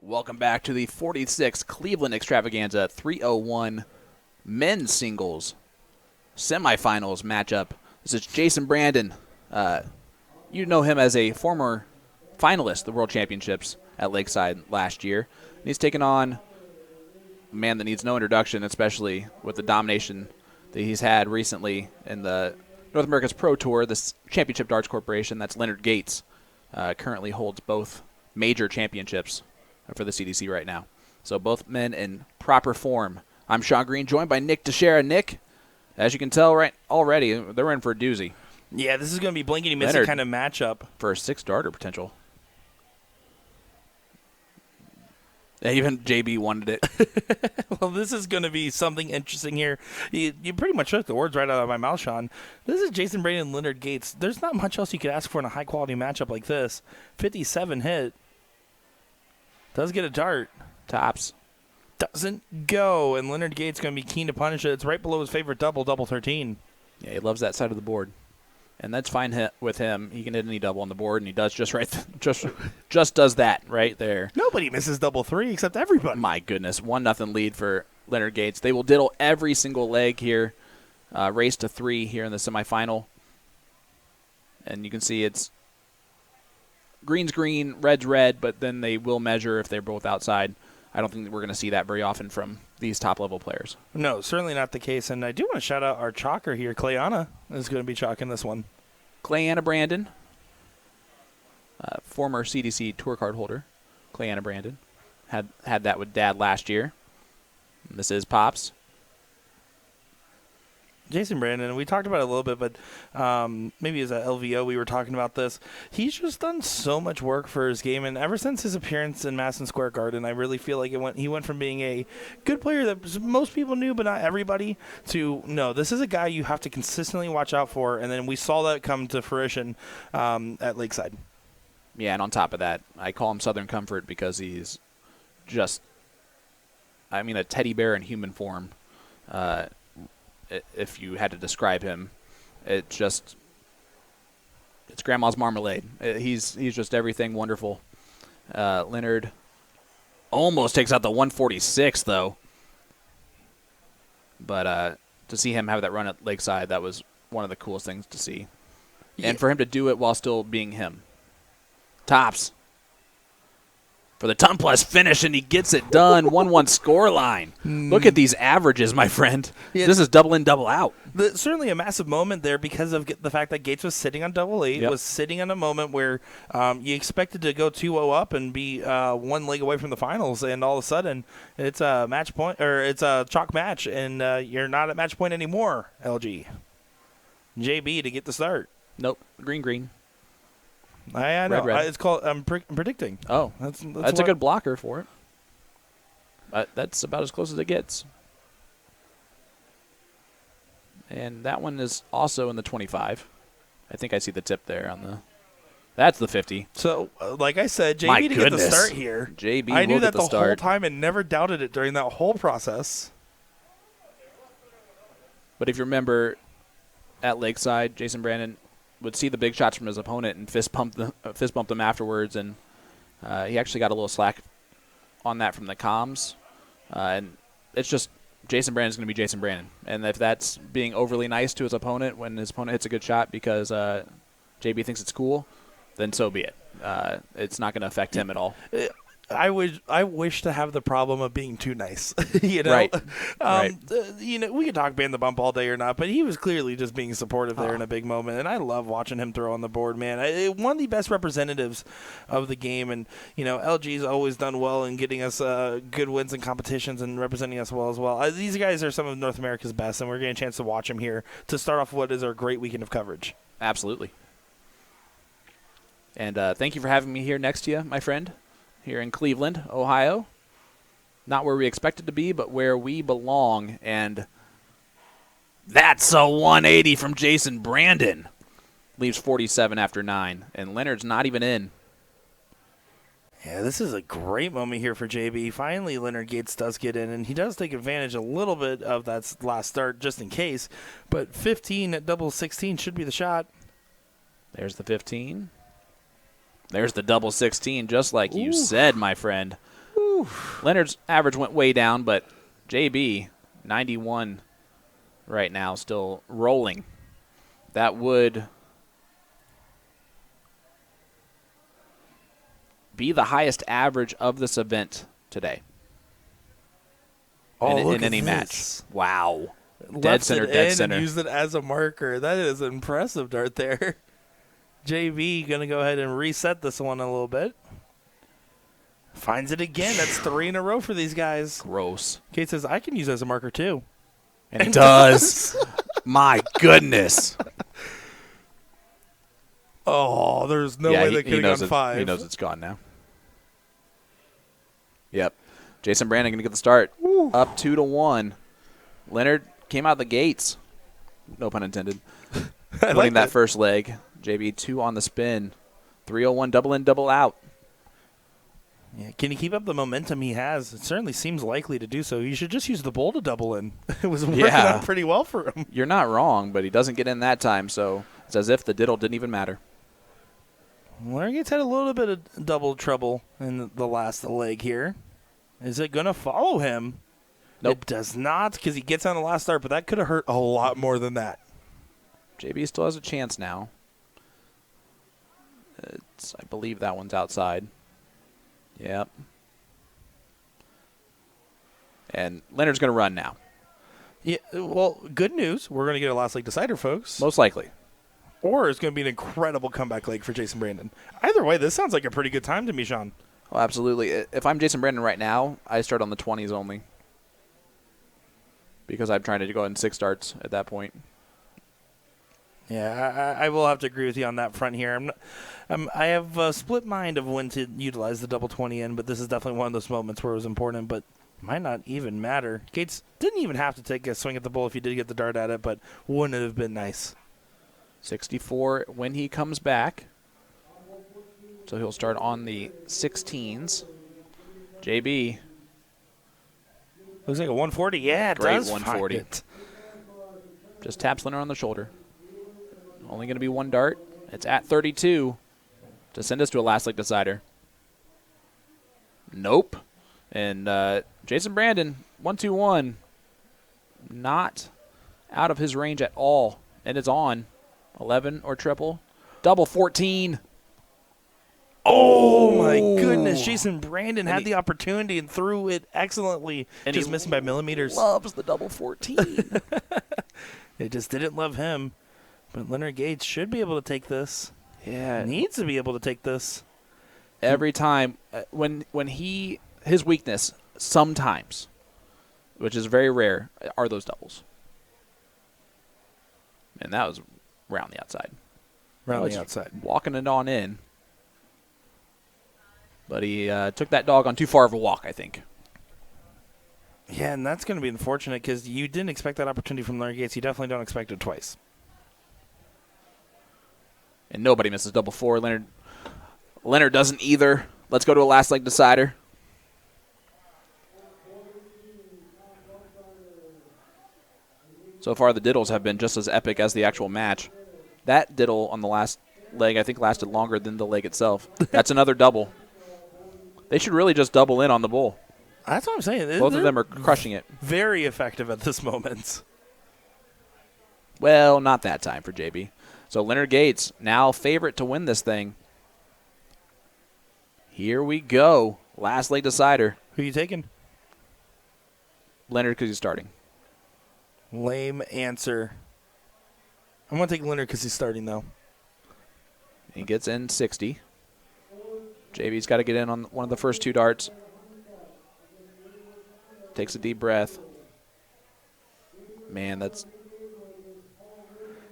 Welcome back to the 46th Cleveland Extravaganza 301 men's singles semifinals matchup. This is Jason Brandon. You know him as a former finalist at the World Championships at Lakeside last year. And he's taken on a man that needs no introduction, especially with the domination that he's had recently in the North America's Pro Tour, this Championship Darts Corporation. That's Leonard Gates. Currently holds both major championships for the CDC right now. So both men in proper form. I'm Sean Green, joined by Nick Dichiria. Nick, as you can tell right already, they're in for a doozy. Yeah, this is going to be blinkety-missy kind of matchup. For a 6-darter potential. Even JB wanted it. Well, this is going to be something interesting here. You pretty much took the words right out of my mouth, Sean. This is Jason Brandon and Leonard Gates. There's not much else you could ask for in a high-quality matchup like this. 57 hit. Does get a dart. Tops. Doesn't go, and Leonard Gates going to be keen to punish it. It's right below his favorite double 13. Yeah, he loves that side of the board. And that's fine with him. He can hit any double on the board, and he does just does that right there. Nobody misses double 3 except everybody. My goodness, 1-0 lead for Leonard Gates. They will diddle every single leg here. Race to 3 here in the semifinal. And you can see it's green's green, red's red, but then they will measure if they're both outside. I don't think that we're going to see that very often from these top-level players. No, certainly not the case. And I do want to shout out our chalker here. Clayana is going to be chalking this one. Clayana Brandon, former CDC tour card holder. Clayana Brandon had that with Dad last year. And this is Pops. Jason Brandon, we talked about it a little bit, but maybe as a LVO we were talking about this. He's just done so much work for his game, and ever since his appearance in Madison Square Garden, I really feel like he went from being a good player that most people knew but not everybody to, no, this is a guy you have to consistently watch out for, and then we saw that come to fruition at Lakeside. Yeah, and on top of that, I call him Southern Comfort because he's just, a teddy bear in human form. If you had to describe him, it's grandma's marmalade. He's just everything wonderful. Leonard almost takes out the 146 though, but to see him have that run at Lakeside, that was one of the coolest things to see. Yeah. And for him to do it while still being him. Tops for the ton plus finish, and he gets it done. 1-1 score line. Look at these averages, my friend. Yeah, this is double in, double out. Certainly a massive moment there because of the fact that Gates was sitting on double 8, was sitting on a moment where you expected to go 2-0 up and be one leg away from the finals, and all of a sudden it's a match point, or it's a chalk match, and you're not at match point anymore, LG. JB to get the start. Nope, green. I know. Red. It's called. I'm predicting. Oh, that's a good blocker for it. That's about as close as it gets. And that one is also in the 25. I think I see the tip there on the. That's the 50. So, like I said, JB to get the start here. JB, I knew that the start. whole time and never doubted it during that whole process. But if you remember, at Lakeside, Jason Brandon would see the big shots from his opponent and fist bump them afterwards, and he actually got a little slack on that from the comms. And it's just Jason Brandon's going to be Jason Brandon, and if that's being overly nice to his opponent when his opponent hits a good shot because JB thinks it's cool, then so be it. It's not going to affect him at all. I wish to have the problem of being too nice, Right. Right. We could talk ban the bump all day or not, but he was clearly just being supportive there in a big moment, and I love watching him throw on the board, man. One of the best representatives of the game, and LG's always done well in getting us good wins in competitions and representing us well as well. These guys are some of North America's best, and we're getting a chance to watch them here to start off what is our great weekend of coverage. Absolutely. And thank you for having me here next to you, my friend. Here in Cleveland, Ohio. Not where we expected to be, but where we belong. And that's a 180 from Jason Brandon. Leaves 47 after 9. And Leonard's not even in. Yeah, this is a great moment here for JB. Finally, Leonard Gates does get in, and he does take advantage a little bit of that last start just in case. But 15 at double 16 should be the shot. There's the 15. There's the double 16, just like you said, my friend. Whew. Leonard's average went way down, but JB, 91 right now, still rolling. That would be the highest average of this event today. In any match. Wow. Dead center. And used it as a marker. That is impressive, Dart, there. JB going to go ahead and reset this one a little bit. Finds it again. That's 3 in a row for these guys. Gross. Kate says, I can use it as a marker too. And it does. My goodness. Oh, there's no way they could have gone 5. He knows it's gone now. Yep. Jason Brandon going to get the start. Woo. Up 2-1. Leonard came out the gates. No pun intended. Winning that first leg. JB 2 on the spin. 301 double in, double out. Yeah, can he keep up the momentum he has? It certainly seems likely to do so. You should just use the bull to double in. It was working out pretty well for him. You're not wrong, but he doesn't get in that time, so it's as if the diddle didn't even matter. Leonard Gates had a little bit of double trouble in the last leg here. Is it going to follow him? Nope. It does not, because he gets on the last start, but that could have hurt a lot more than that. JB still has a chance now. I believe that one's outside. Yep. And Leonard's going to run now. Yeah. Well, good news. We're going to get a last leg decider, folks. Most likely. Or it's going to be an incredible comeback leg for Jason Brandon. Either way, this sounds like a pretty good time to me, Sean. Oh, absolutely. If I'm Jason Brandon right now, I start on the 20s only. Because I'm trying to go in 6 starts at that point. Yeah, I will have to agree with you on that front here. I have a split mind of when to utilize the double 20 in, but this is definitely one of those moments where it was important, but might not even matter. Gates didn't even have to take a swing at the bull if he did get the dart at it, but wouldn't it have been nice? 64 when he comes back. So he'll start on the 16s. JB. Looks like a 140. Yeah, it Great does. 140. Just taps Leonard on the shoulder. Only going to be 1 dart. It's at 32 to send us to a last leg decider. Nope. And Jason Brandon, 1-2-1. Not out of his range at all. And it's on. 11 or triple. Double 14. Oh, my goodness. Jason Brandon had the opportunity and threw it excellently. And just missing by millimeters. Loves the double 14. It just didn't love him. But Leonard Gates should be able to take this. Yeah. Needs to be able to take this. Every time. When his weakness, sometimes, which is very rare, are those doubles. And that was round the outside. Round the outside. Walking it on in. But he took that dog on too far of a walk, I think. Yeah, and that's going to be unfortunate because you didn't expect that opportunity from Leonard Gates. You definitely don't expect it twice. And nobody misses double 4. Leonard doesn't either. Let's go to a last leg decider. So far, the diddles have been just as epic as the actual match. That diddle on the last leg, I think, lasted longer than the leg itself. That's another double. They should really just double in on the bull. That's what I'm saying. Both of them are crushing it. Very effective at this moment. Well, not that time for JB. So Leonard Gates, now favorite to win this thing. Here we go. Last leg decider. Who are you taking? Leonard because he's starting. Lame answer. I'm going to take Leonard because he's starting, though. He gets in 60. JB's got to get in on one of the first 2 darts. Takes a deep breath. Man,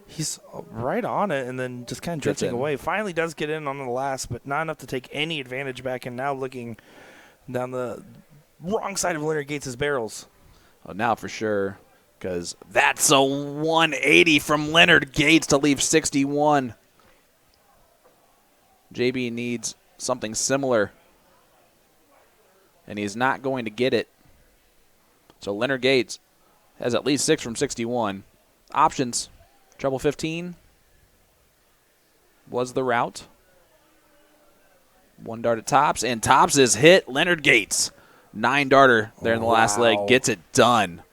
he's right on it and then just kind of drifting away. Finally does get in on the last, but not enough to take any advantage back, and now looking down the wrong side of Leonard Gates' barrels. Oh, now for sure, because that's a 180 from Leonard Gates to leave 61. JB needs something similar, and he's not going to get it. So Leonard Gates has at least 6 from 61. Options. Treble 15 was the route. 1 dart at tops, and tops is hit. Leonard Gates 9-darter there in the last leg. Wow. Gets it done.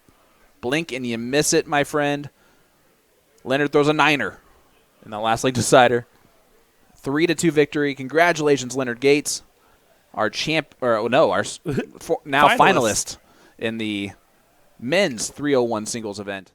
Blink and you miss it, my friend. Leonard throws a 9er in the last leg decider. 3-2 victory. Congratulations, Leonard Gates, our now finalist in the men's 301 singles event.